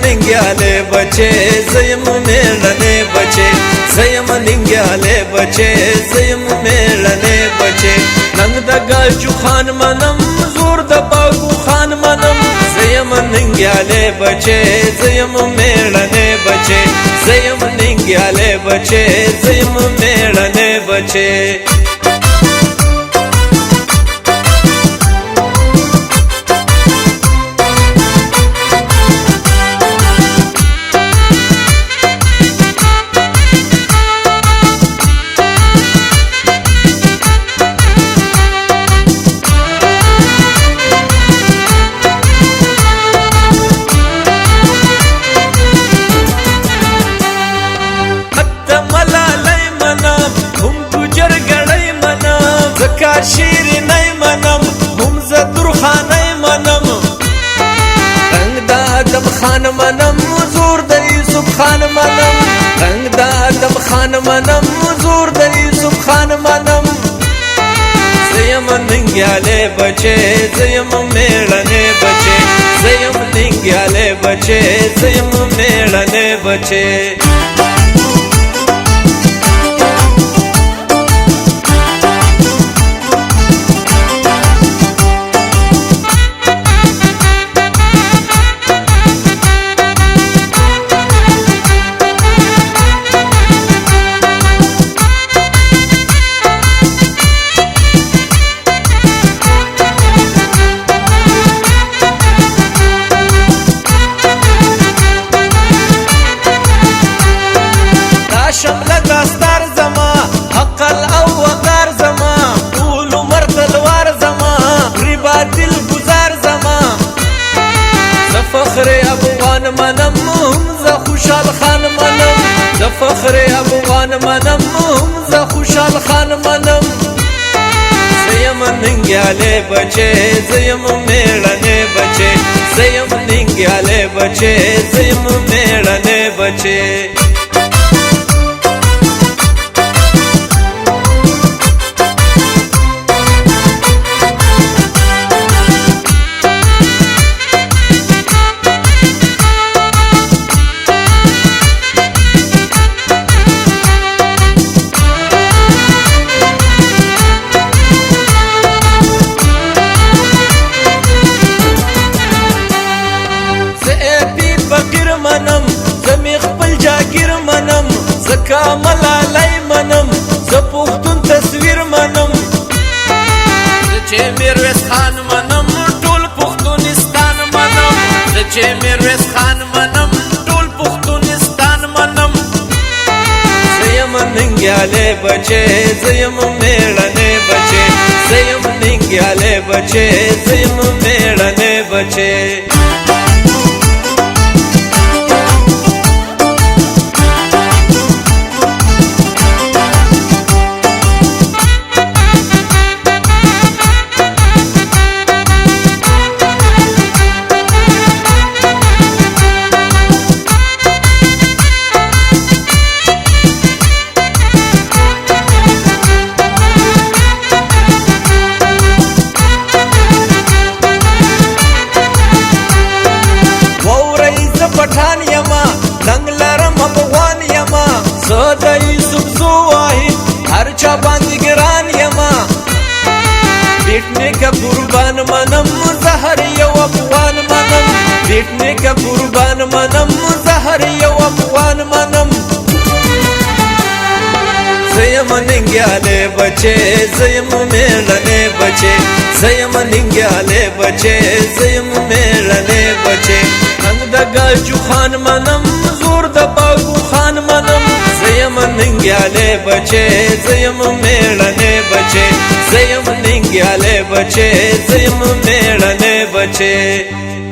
ننګیاله بچې زیم میړنې بچې زیم ننګیاله بچې زیم میړنې بچې ننګ د ګاجو خان منم زور د باغو خان منم زیم ننګیاله بچې زیم میړنې بچې زیم ننګیاله بچې زیم میړنې بچې شیرینی منم هم زدر خانی منم رنگ دا آدم خان منم زور د یوسف خان منم رنگ دا آدم خان منم زور د یوسف خان منم زیم ننګیاله بچې زیم میړنې بچې زیم ننګیاله بچې زیم میړنې بچې شمله داستار زما عقل او وقار زما طول عمر تلوار زما ربا دل گزار زما ز فخر افغان منم ز خوشحال خان منم ز فخر افغان منم ز خوشحال خان منم زیم ننګیاله بچې زیم میړنې بچې زیم ننګیاله بچې زیم میړنې بچې منم زمي خپل جاګیر منم زکا ملالای منم ز پښتون تصویر منم چې میرویس خان منم ټول پښتونستان منم چې میرویس خان منم ټول پښتونستان منم زیم ننګیاله بچې زیم میړنې بچې زیم ننګیاله بچې زیم میړنې بچې پठान یما ننګ لرم افغان یما زه د یوسف زو واحد هر چا باندې ګران یما بیٹنے کا قربان منم زهر یو افغان منم بیٹنے کا قربان منم زهر یو افغان منم زیم ننګیاله بچې زیم میړنې بچې زیم ننګیاله بچې زیم میړنې بچې ننګ د ګاجو خان منم زور د باغو خان منم زیم ننګیاله بچې زیم میړنې بچې زیم ننګیاله بچې زیم میړنې بچې